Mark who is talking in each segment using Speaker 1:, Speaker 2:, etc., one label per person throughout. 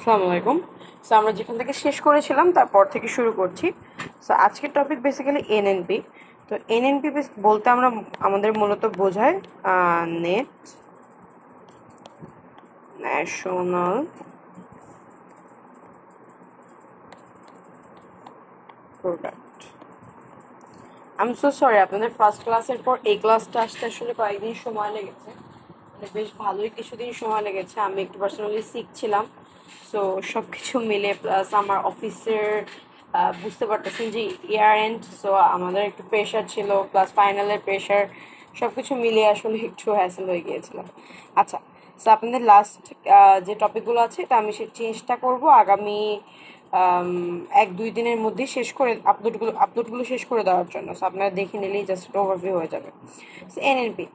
Speaker 1: আসসালামু আলাইকুম। সো আমরা যেখান থেকে শেষ করেছিলাম তারপর থেকে শুরু করছি। সো আজকের টপিক বেসিক্যালি এনএনপি। তো এনএনপি বলতে আমরা আমাদের মূলত বোঝায় নেট ন্যাশনাল প্রোডাক্ট। আমি সো সরি, আপনাদের ফার্স্ট ক্লাসের পর এই ক্লাসটা আসতে আসলে কয়েকদিন সময় লেগেছে, মানে বেশ ভালোই কিছুদিন সময় লেগেছে। আমি একটু পার্সোনালি শিখছিলাম, সো সব কিছু মিলে প্লাস আমার অফিসের বুঝতে পারতেছেন যে ইয়ার এন্ড, সো আমাদের একটু প্রেশার ছিল, প্লাস ফাইনালের প্রেশার, সব কিছু মিলিয়ে আসলে একটু হ্যাসেল হয়ে গিয়েছিলাম। আচ্ছা, সো আপনাদের লাস্ট যে টপিকগুলো আছে এটা আমি চেষ্টা করব আগামী 1-2 দিনের মধ্যেই শেষ করে আপলোডগুলো শেষ করে দেওয়ার জন্য। সো আপনারা দেখে নিলেই জাস্ট ওভারভিউ হয়ে যাবে। সো এনএনপি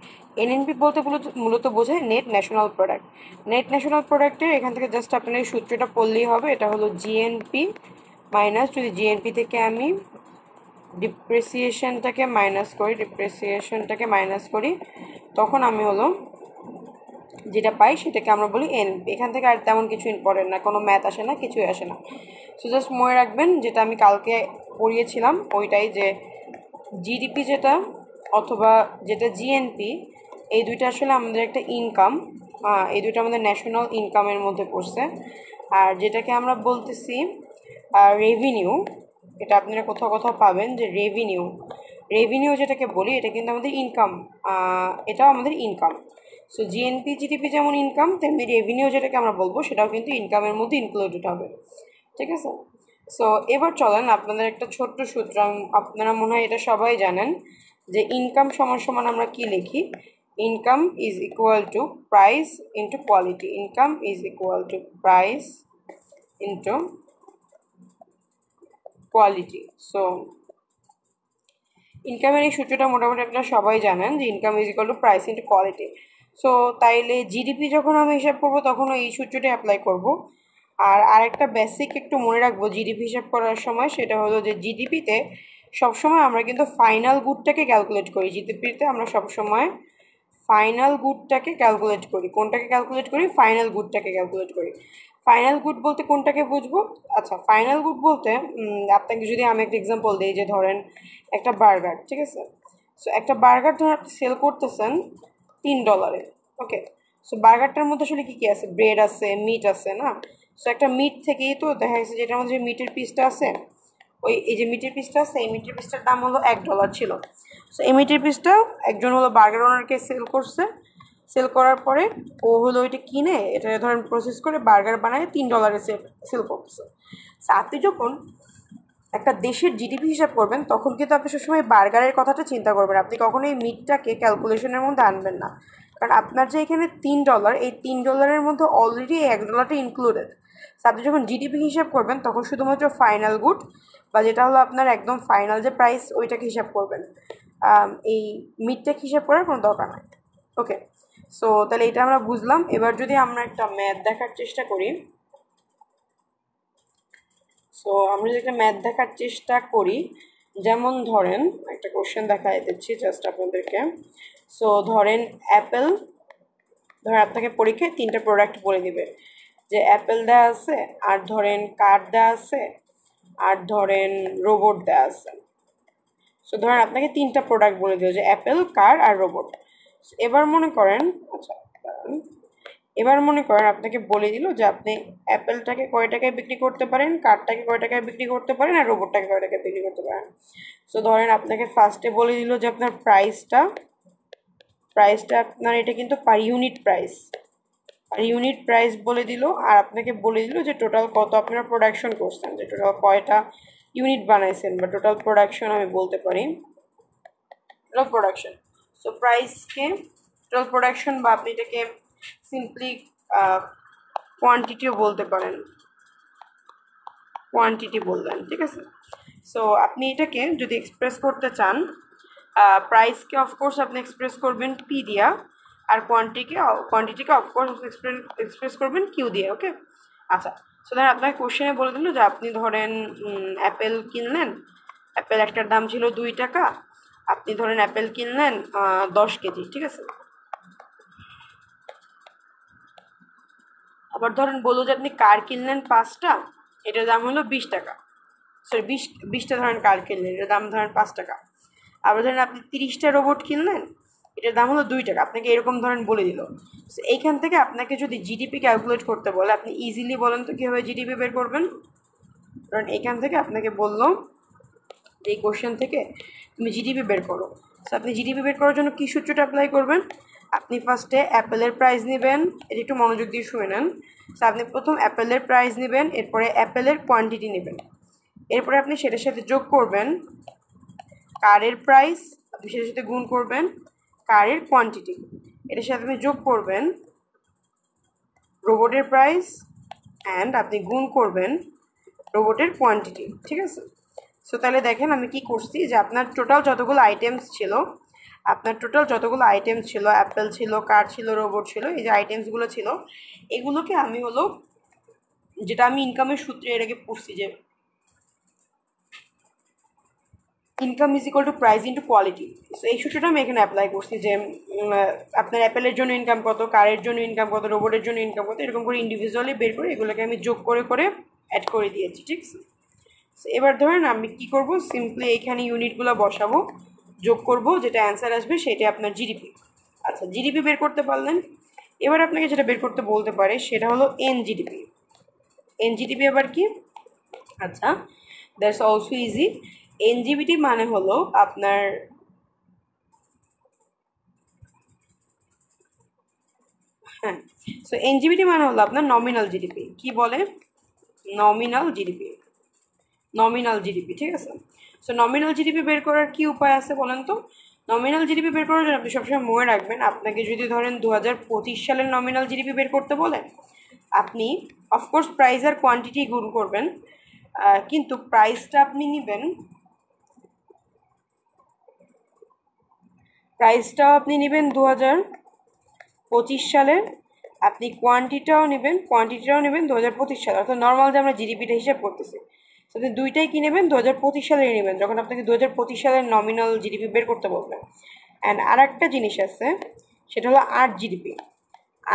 Speaker 1: এনএনপি বলতে মূলত বোঝায় net national product. Net national প্রোডাক্টের এখান থেকে জাস্ট আপনার এই সূত্রটা পড়লেই হবে। এটা হলো জিএনপি মাইনাস, যদি জিএনপি থেকে আমি ডিপ্রিসিয়েশনটাকে মাইনাস করি, তখন আমি হলো যেটা পাই সেটাকে আমরা বলি এনপি। এখান থেকে আর তেমন কিছু ইম্পর্টেন্ট না, কোনো ম্যাথ আসে না, কিছুই আসে না। সো জাস্ট মনে রাখবেন যেটা আমি কালকে পড়িয়েছিলাম ওইটাই, যে জিডিপি যেটা অথবা যেটা জিএনপি, এই দুইটা আসলে আমাদের একটা ইনকাম, এই দুইটা আমাদের ন্যাশনাল ইনকামের মধ্যে পড়ছে। আর যেটাকে আমরা বলতেছি রেভিনিউ, এটা আপনারা কোথাও কোথাও পাবেন যে রেভিনিউ যেটাকে বলি, এটা কিন্তু আমাদের ইনকাম, এটাও আমাদের ইনকাম। সো জিএনপি জিডিপি যেমন ইনকাম, তেমনি রেভিনিউ যেটাকে আমরা বলবো সেটাও কিন্তু ইনকামের মধ্যে ইনক্লুডেড হবে, ঠিক আছে? সো এবার চলেন আপনাদের একটা ছোট্ট সূত্র, আপনারা মনে হয় এটা সবাই জানেন, যে ইনকাম সমান সমান আমরা কি লিখি? Income is equal to price into quality. Income is equal to price into quality. So ইনকামের এই সূত্রটা মোটামুটি আপনারা সবাই জানেন, যে income is equal to price into quality. So তাইলে জিডিপি যখন আমি হিসাব করবো তখনও এই সূত্রটাই অ্যাপ্লাই করব। আর আরেকটা বেসিক একটু মনে রাখবো জিডিপি হিসাব করার সময়, সেটা হলো যে জিডিপিতে সবসময় আমরা কিন্তু ফাইনাল গুডটাকে ক্যালকুলেট করি। জিডিপিতে আমরা সবসময় ফাইনাল গুডটাকে ক্যালকুলেট করি। কোনটাকে ক্যালকুলেট করি? ফাইনাল গুডটাকে ক্যালকুলেট করি। ফাইনাল গুড বলতে কোনটাকে বুঝবো? আচ্ছা, ফাইনাল গুড বলতে আপনাকে যদি আমি একটা এক্সাম্পল দিই, যে ধরেন একটা বার্গার, ঠিক আছে? সো একটা বার্গার ধরেন আপনি সেল করতেছেন $3। ওকে, সো বার্গারটার মধ্যে আসলে কী কী আছে? ব্রেড আছে, মিট আছে, না? সো একটা মিট থেকেই তো দেখা গেছে যেটার মধ্যে যে মিটের পিসটা আছে, এই যে মিটের পিসটা আছে, এই মিটের পিসটার দাম হলো $1 ছিল। সো এই মিটের পিসটা একজন হলো বার্গার ওনারকে সেল করছে। সেল করার পরে ও হলো ওইটা কিনে, এটা ধরেন প্রসেস করে বার্গার বানায় $3 সেল করতেছে। সো আপনি যখন একটা দেশের জিডিপি হিসাব করবেন তখন কিন্তু আপনি সবসময় বার্গারের কথাটা চিন্তা করবেন। আপনি কখনোই মিটটাকে ক্যালকুলেশনের মধ্যে আনবেন না, কারণ আপনার যে এখানে $3, এই $3 মধ্যে অলরেডি $1টা ইনক্লুডেড। আপনি যখন জিডিপি হিসাব করবেন তখন শুধুমাত্র ফাইনাল গুড, বা যেটা হলো আপনার একদম ফাইনাল যে প্রাইস, ওইটাকে হিসাব করবেন। এই মিটটাকে হিসাব করার কোনো দরকার নাই। ওকে, সো তাহলে এটা আমরা বুঝলাম। এবার যদি আমরা একটা ম্যাথ দেখার চেষ্টা করি, সো আমরা যদি একটা ম্যাথ দেখার চেষ্টা করি, যেমন ধরেন একটা কোশ্চেন দেখাই দিচ্ছি জাস্ট আপনাদেরকে। সো ধরেন অ্যাপেল, ধরেন আপনাকে পরীক্ষায় 3টা প্রোডাক্ট বলে দিবে, যে অ্যাপেল দেওয়া আছে, আর ধরেন কার দেওয়া আছে, আর ধরেন রোবট দেওয়া আছে। সো ধরেন আপনাকে 3টা প্রোডাক্ট বলে দিল, যে অ্যাপেল, কার আর রোবট। এবার মনে করেন, আচ্ছা এবার মনে করেন আপনাকে বলে দিল যে আপনি অ্যাপেলটাকে কয় টাকায় বিক্রি করতে পারেন, কারটাকে কয় টাকায় বিক্রি করতে পারেন, আর রোবটটাকে কয় টাকায় বিক্রি করতে পারেন। সো ধরেন আপনাকে ফার্স্টে বলে দিল যে আপনার প্রাইসটা আপনার এটা কিন্তু পার ইউনিট প্রাইস বলে দিল, আর আপনাকে বলে দিল যে টোটাল কত আপনারা প্রোডাকশন করছেন, যে টোটাল কয়টা ইউনিট বানাইছেন, বা টোটাল প্রোডাকশন আমি বলতে পারি, টোটাল প্রোডাকশন। সো প্রাইসকে টোটাল প্রোডাকশন, বা আপনি এটাকে সিম্পলি কোয়ান্টিটিও বলতে পারেন, কোয়ান্টিটি বললেন, ঠিক আছে? সো আপনি এটাকে যদি এক্সপ্রেস করতে চান, প্রাইসকে অফকোর্স আপনি এক্সপ্রেস করবেন পি দিয়া, আর কোয়ান্টিটিকে অফকোর্স এক্সপ্রেস করবেন কিউ দিয়ে। ওকে, আচ্ছা। সো ধরেন আপনাকে কোশ্চেনে বলে দিল যে আপনি ধরেন অ্যাপেল কিনলেন, অ্যাপেল একটার দাম ছিল $2, আপনি ধরেন অ্যাপেল কিনলেন 10 কেজি, ঠিক আছে? আবার ধরেন বললো যে আপনি কার কিনলেন 5টা, এটার দাম হলো 20 টাকা। সরি, 20টা ধরেন কার কিনলেন, এটার দাম ধরেন 5 টাকা। আবার ধরেন আপনি 30টা রোবট কিনলেন, এটার দাম হলো 2 টাকা। আপনাকে এরকম ধরেন বলে দিল। সো এইখান থেকে আপনাকে যদি জিডিপি ক্যালকুলেট করতে বলে, আপনি ইজিলি বলেন তো কীভাবে জিডিপি বের করবেন। কারণ এখান থেকে আপনাকে বললো এই কোশ্চেন থেকে তুমি জিডিপি বের করো। সো আপনি জিডিপি বের করার জন্য কী সূত্রটা অ্যাপ্লাই করবেন? আপনি ফার্স্টে অ্যাপেলের প্রাইস নেবেন, এটা একটু মনোযোগ দিয়ে শুনে নেন। সো আপনি প্রথম অ্যাপেলের প্রাইস নেবেন, এরপরে অ্যাপেলের কোয়ান্টিটি নেবেন, এরপরে আপনি সেটার সাথে যোগ করবেন কারের প্রাইস, আপনি সেটার সাথে গুণ করবেন কারের কোয়ান্টিটি, এটার সাথে আপনি যোগ করবেন রোবটের প্রাইস অ্যান্ড আপনি গুণ করবেন রোবটের কোয়ান্টিটি। ঠিক আছে? সো তাহলে দেখেন আমি কি করছি, যে আপনার টোটাল যতগুলো আইটেমস ছিল, অ্যাপেল ছিল, কার ছিল, রোবট ছিল, এই যে আইটেমসগুলো ছিল, এগুলোকে আমি হলো যেটা আমি ইনকামের সূত্রে এর আগে পড়ছি, যে income is equal to price into quality. So এই সূত্রটা আমি এখানে অ্যাপ্লাই করছি, যে আপনার অ্যাপেলের জন্য ইনকাম কত, কারের জন্য ইনকাম কত, রোবটের জন্য ইনকাম কত, এরকম করে ইন্ডিভিজুয়ালি বের করে এগুলোকে আমি যোগ করে করে অ্যাড করে দিয়েছি। ঠিক আছে? এবার ধরেন আমি কি করব, সিম্পলি এখানে ইউনিটগুলো বসাবো, যোগ করব, যেটা অ্যান্সার আসবে সেটা আপনার জিডিপি। আচ্ছা, জিডিপি বের করতে পারলেন। এবার আপনাকে যেটা বের করতে বলতে পারে সেটা হলো এনজিডিপি। এনজিডিপি আবার কি? আচ্ছা, দ্যাটস অলসো ইজি। এনজিবিটি মানে হলো আপনার হ্যাঁ, সো এনজিবিটি মানে হলো আপনার নমিনাল জিডিপি। কি বলে? Nominal GDP. ঠিক আছে? সো নমিনাল জিডিপি বের করার কি উপায় আছে বলেন তো? নমিনাল জিডিপি বের করার জন্য আপনি সবসময় মনে রাখবেন, আপনাকে যদি ধরেন 2025 সালের নমিনাল জিডিপি বের করতে বলেন, আপনি অফকোর্স প্রাইস আর কোয়ান্টিটি গুণ করবেন, কিন্তু প্রাইসটা আপনি নেবেন, প্রাইসটাও আপনি নেবেন 2025 সালের, আপনি কোয়ান্টিটিটাও নেবেন 2025 সালে, অর্থাৎ নর্মাল যে আমরা জিডিপিটা হিসাব করতেছি, আপনি দুইটাই কি নেবেন 2025 সালেই নেবেন, যখন আপনাকে 2025 সালের নমিনাল জিডিপি বের করতে বলবেন। অ্যান্ড আর একটা জিনিস আছে, সেটা হলো আরজিডিপি।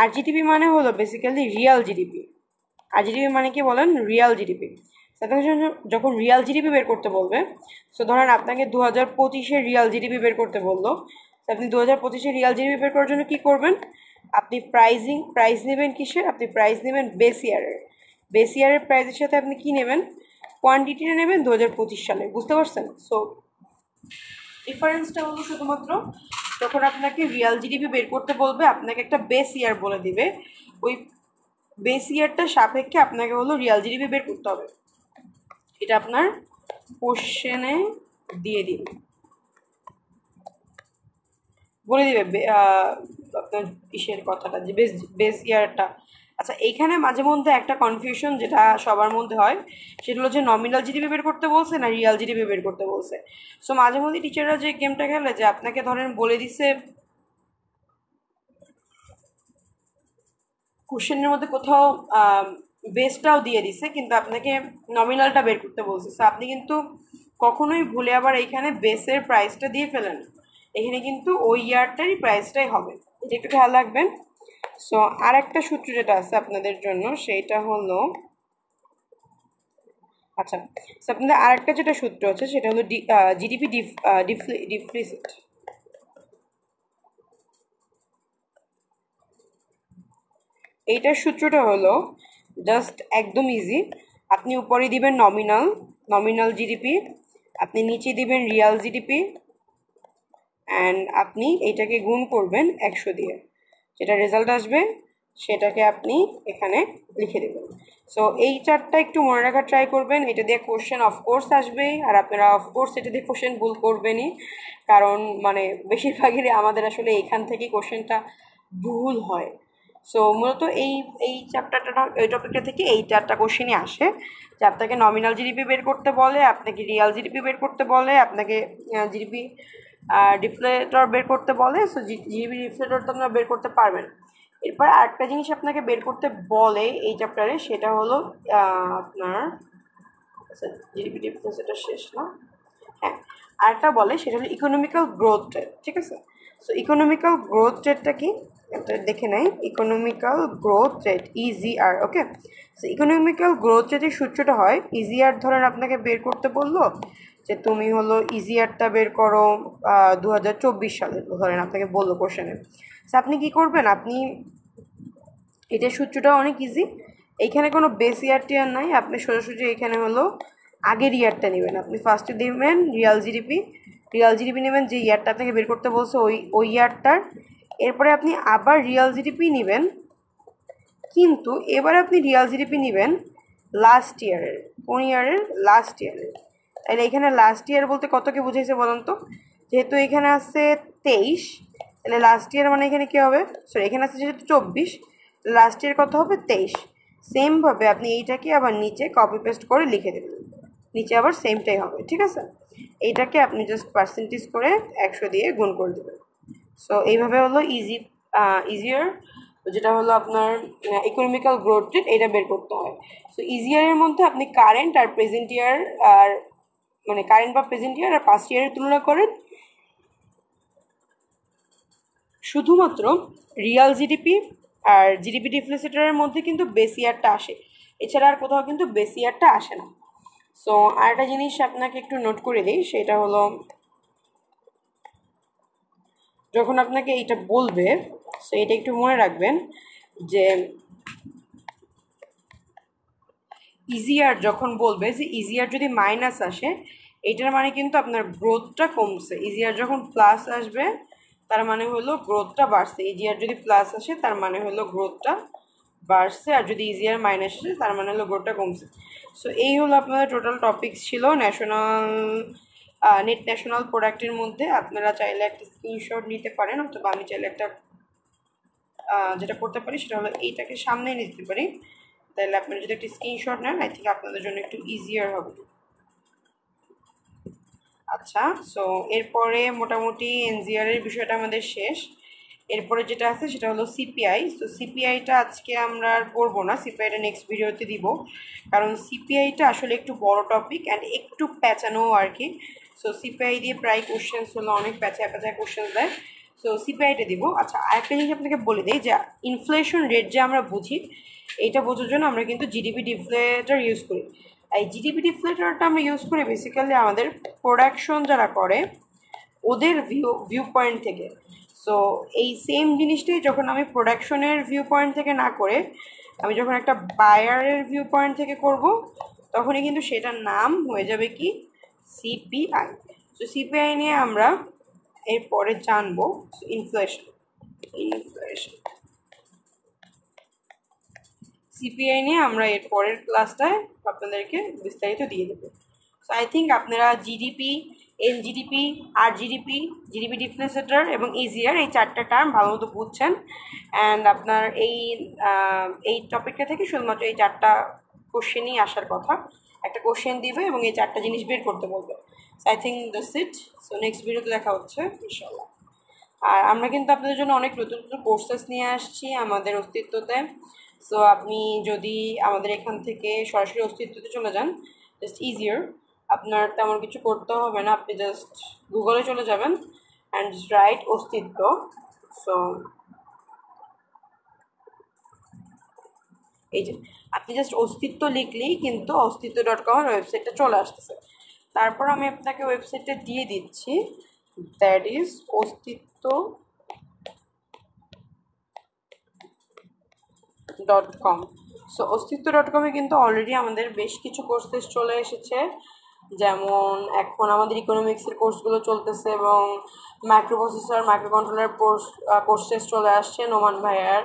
Speaker 1: আরজিডিপি মানে হলো বেসিক্যালি রিয়াল জিডিপি। আরজিডিপি মানে কি বলেন? Real GDP. যখন রিয়াল জিডিপি বের করতে বলবে, সো ধরেন আপনাকে 2025-এর রিয়াল জিডিপি বের করতে বললো, আপনি 2025-এর রিয়াল জিডিপি বের করার জন্য কী করবেন? আপনি প্রাইস নেবেন কিসের? আপনি প্রাইস নেবেন বেস ইয়ারের প্রাইসের সাথে আপনি কি নেবেন? কোয়ান্টিটিটা নেবেন 2025 সালে। বুঝতে পারছেন? সো ডিফারেন্সটা হলো শুধুমাত্র যখন আপনাকে রিয়াল জিডিপি বের করতে বলবে, আপনাকে একটা বেস ইয়ার বলে দিবে, ওই বেস ইয়ারটার সাপেক্ষে আপনাকে হলো রিয়াল জিডিপি বের করতে হবে। এটা আপনার কোশ্চেনে দিয়ে দিবে, বলে দিবে আপনার ইসের কথাটা, যে বেস ইয়ারটা। আচ্ছা, এইখানে মাঝে মধ্যে একটা কনফিউশন যেটা সবার মধ্যে হয়, সেটা হলো যে নমিনাল জিডিপি বের করতে বলছে না রিয়াল জিডিপি বের করতে বলছে। সো মাঝে মধ্যে টিচাররা যে গেমটা খেলে, যে আপনাকে ধরেন বলে দিছে কোশ্চেনের মধ্যে কোথাও বেসটাও দিয়ে দিছে, কিন্তু আপনাকে নমিনালটা বের করতে বলছে। সো আপনি কিন্তু কখনোই ভুলে আবার এইখানে বেসের প্রাইসটা দিয়ে ফেলেন, এখানে কিন্তু ওই ইয়ারটারই প্রাইসটাই হবে, এটা একটু খেয়াল রাখবেন। সো আর একটা সূত্র যেটা আছে আপনাদের জন্য, সেইটা হলো আচ্ছা, আপনাদের আর একটা যেটা সূত্র আছে সেটা হলো জিডিপি ডিফিসিট। এইটার সূত্রটা হলো জাস্ট একদম ইজি, আপনি উপরে দিবেন নমিনাল জিডিপি, আপনি নিচে দিবেন রিয়াল জিডিপি, অ্যান্ড আপনি এইটাকে গুণ করবেন 100 দিয়ে, যেটা রেজাল্ট আসবে সেটাকে আপনি এখানে লিখে দেবেন। সো এই চারটা একটু মনে রাখার ট্রাই করবেন, এটা দিয়ে কোশ্চেন অফকোর্স আসবেই, আর আপনারা অফকোর্স এটা দিয়ে কোশ্চেন ভুল করবেনই, কারণ মানে বেশিরভাগই আমাদের আসলে এখান থেকেই কোশ্চেনটা ভুল হয়। সো মূলত এই চ্যাপ্টারটা, এই টপিকটা থেকে এই চারটা কোশ্চেনই আসে, যে আপনাকে নমিনাল জিডিপি বের করতে বলে, আপনাকে রিয়াল জিডিপি বের করতে বলে, আপনাকে জিডিপি ডিফ্লেটর বের করতে বলে। সো জিডিপি ডিফ্লেটর তো আপনারা বের করতে পারবেন। এরপর আরেকটা জিনিস আপনাকে বের করতে বলে এই চ্যাপ্টারে, সেটা হলো আপনার জিডিপি ডিফ্লেটর শেষ না, হ্যাঁ আরেকটা বলে সেটা হলো ইকোনমিক্যাল গ্রোথ রেট। ঠিক আছে? সো ইকোনমিক্যাল গ্রোথ রেটটা কি? এটা দেখে নেই, ইকোনমিক্যাল গ্রোথ রেট ইজিআর। ওকে, সো ইকোনমিক্যাল গ্রোথ রেটের সূত্রটা হয় ইজিআর। ধরেন আপনাকে বের করতে বললো যে তুমি হলো ইজিআরটা বের করো 2024 সালে, ধরেন আপনাকে বললো কোশ্চেনে। সো আপনি কী করবেন, আপনি এটার সূত্রটা অনেক ইজি। এইখানে কোনো বেস ইয়ার টিয়ার নাই, আপনি সোজাসুজি এখানে হলো আগের ইয়ারটা নেবেন। আপনি ফার্স্টে দেবেন রিয়াল জিডিপি নেবেন, যে ইয়ারটা আপনাকে বের করতে বলছে ওই ইয়ারটার। এরপরে আপনি আবার রিয়াল জিডিপি নেবেন, কিন্তু এবার আপনি রিয়াল জিডিপি নেবেন লাস্ট ইয়ারের। কোন ইয়ারের? লাস্ট ইয়ারের। তাহলে এখানে লাস্ট ইয়ার বলতে কতকে বুঝাইছে বলুন তো? যেহেতু এখানে আছে 23, তাহলে লাস্ট ইয়ার মানে এখানে কী হবে, সরি এখানে আছে যেহেতু 24, লাস্ট ইয়ার কত হবে? 23। সেমভাবে আপনি এইটাকে আবার নিচে কপি পেস্ট করে লিখে দেবেন, নিচে আবার সেমটাই হবে, ঠিক আছে? এইটাকে আপনি জাস্ট পার্সেন্টেজ করে 100 দিয়ে গুণ করে দেবেন। সো এইভাবে হলো ইজিয়ার, যেটা হলো আপনার ইকোনমিক্যাল গ্রোথ রেট, এটা বের করতে হয়। সো ইজিয়ারের মধ্যে আপনি কারেন্ট আর প্রেজেন্ট ইয়ার, আর মানে কারেন্ট বা প্রেজেন্ট ইয়ার আর পাস্ট ইয়ারের তুলনা করেন। শুধুমাত্র রিয়াল জিডিপি আর জিডিপি ডিফ্লেসেটরের মধ্যে কিন্তু বেস ইয়ারটা আসে, এছাড়া আর কোথাও কিন্তু বেস ইয়ারটা আসে না। সো আরেকটা জিনিস আপনাকে একটু নোট করে দিই, সেটা হলো যখন আপনাকে এইটা বলবে, সো এটা একটু মনে রাখবেন যে ইজিয়ার যখন বলবে, যে ইজিয়ার যদি মাইনাস আসে, এইটার মানে কিন্তু আপনার গ্রোথটা কমছে। ইজিয়ার যখন প্লাস আসবে তার মানে হলো গ্রোথটা বাড়ছে। ইজিয়ার যদি প্লাস আসে তার মানে হলো গ্রোথটা বাড়ছে, আর যদি ইজিয়ার মাইনাস আসে তার মানে হলো গ্রোথটা কমছে। সো এই হলো আপনাদের টোটাল টপিকস ছিল নেট ন্যাশনাল প্রোডাক্টের মধ্যে। আপনারা চাইলে একটা স্ক্রিনশট নিতে পারেন, অথবা আমি চাইলে একটা যেটা করতে পারি সেটা হলো এইটাকে সামনে নিতে পারি। তাহলে আপনারা যদি একটা স্ক্রিনশট নেন, আই থিঙ্ক আপনাদের জন্য একটু ইজিয়ার হবে। আচ্ছা, সো এরপরে মোটামুটি এনজিআরের বিষয়টা আমাদের শেষ। এরপরে যেটা আছে সেটা হলো সিপিআই। সো সিপিআইটা আজকে আমরা আর পড়বো না, সিপিআইটা নেক্সট ভিডিওতে দিব, কারণ সিপিআইটা আসলে একটু বড় টপিক অ্যান্ড একটু প্যাঁচানো আর কি। সো সিপিআই দিয়ে প্রায় কোশ্চেন্স হলো অনেক প্যাঁচায় কোশ্চেন্স দেয়। সো সিপিআইটা দিব। আচ্ছা, আরেকটা জিনিস আপনাকে বলে দিই, যে ইনফ্লেশন রেট যে আমরা বুঝি, এইটা বোঝার জন্য আমরা কিন্তু জিডিপি ডিফ্লেটর ইউজ করি। এই জিডিপি ডিফ্লেটরটা আমরা ইউজ করি বেসিক্যালি আমাদের প্রোডাকশন যারা করে ওদের ভিউ পয়েন্ট থেকে। সো এই সেম জিনিসটাই যখন আমি প্রোডাকশনের ভিউ পয়েন্ট থেকে না করে আমি যখন একটা বায়ারের ভিউ পয়েন্ট থেকে করব, তখনই কিন্তু সেটার নাম হয়ে যাবে কি? সিপিআই। সো সিপিআই নিয়ে আমরা এরপরে জানবো ইনফ্লেশন। সিপিআই নিয়ে আমরা এর পরের ক্লাসটায় আপনাদেরকে বিস্তারিত দিয়ে দেবো। সো আই থিঙ্ক আপনারা জিডিপি, এনজিডিপি, আরজিডিপি, জিডিপি ডিফ্লেসেটর এবং ইজিআর, এই 4টা টার্ম ভালো মতো বুঝছেন। অ্যান্ড আপনার এই টপিকটা থেকে শুধুমাত্র এই 4টা কোশ্চেনই আসার কথা। একটা কোশ্চেন দিবে এবং এই 4টা জিনিস বের করতে বলবে। So I think that's it. So next ভিডিওতে দেখা হচ্ছে ইনশাল্লাহ। আর আমরা কিন্তু আপনাদের জন্য অনেক নতুন নতুন কোর্সেস নিয়ে আসছি আমাদের অস্তিত্বতে। সো আপনি যদি আমাদের এখান থেকে সরাসরি অস্তিত্বতে চলে যান, জাস্ট ইজিয়ার, আপনার তেমন কিছু করতে হবে না। আপনি জাস্ট গুগলে চলে যাবেন অ্যান্ড রাইট অস্তিত্ব। সো এই যে আপনি জাস্ট অস্তিত্ব লিখলেই কিন্তু অস্তিত্ব.com ওয়েবসাইটটা চলে আসতেছে। তারপর আমি আপনাকে ওয়েবসাইটটা দিয়ে দিচ্ছি, দ্যাট ইজ অস্তিত্ব.com। সো অস্তিত্ব.com-এ কিন্তু অলরেডি আমাদের বেশ কিছু কোর্সেস চলে এসেছে, যেমন এখন আমাদের ইকোনমিক্সের কোর্সগুলো চলতেছে এবং মাইক্রোপ্রসেসর, মাইক্রোকন্ট্রোলার কোর্সেস চলে আসছে নোমান ভাইয়ার।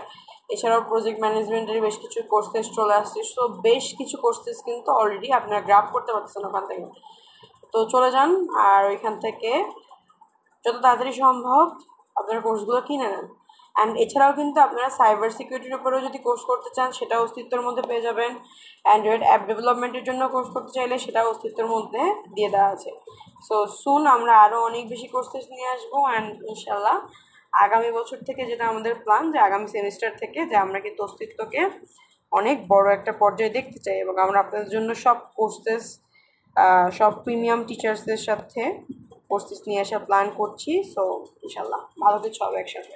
Speaker 1: এছাড়াও প্রজেক্ট ম্যানেজমেন্টের বেশ কিছু কোর্সেস চলে আসছে। সো বেশ কিছু কোর্সেস কিন্তু অলরেডি আপনারা গ্রাফ করতে পারতেছেন ওখান থেকে। তো চলে যান আর ওইখান থেকে যত তাড়াতাড়ি সম্ভব আপনারা কোর্সগুলো কিনে নেন। অ্যান্ড এছাড়াও কিন্তু আপনারা সাইবার সিকিউরিটির উপরেও যদি কোর্স করতে চান সেটা অস্তিত্বের মধ্যে পেয়ে যাবেন। অ্যান্ড্রয়েড অ্যাপ ডেভেলপমেন্টের জন্য কোর্স করতে চাইলে সেটা অস্তিত্বের মধ্যে দিয়ে দেওয়া আছে। সো সুন আমরা আরও অনেক বেশি কোর্সেস নিয়ে আসবো। অ্যান্ড ইনশাল্লাহ আগামী বছর থেকে যেটা আমাদের প্ল্যান, যে আগামী সেমিস্টার থেকে যে আমরা কিন্তু অস্তিত্বকে অনেক বড় একটা পর্যায়ে দেখতে চাই, এবং আমরা আপনাদের জন্য সব কোর্সেস, সব প্রিমিয়াম টিচার্সদের সাথে কোর্সেস নিয়ে আসার প্ল্যান করছি। সো ইনশাল্লাহ ভালো কিছু হবে একসাথে।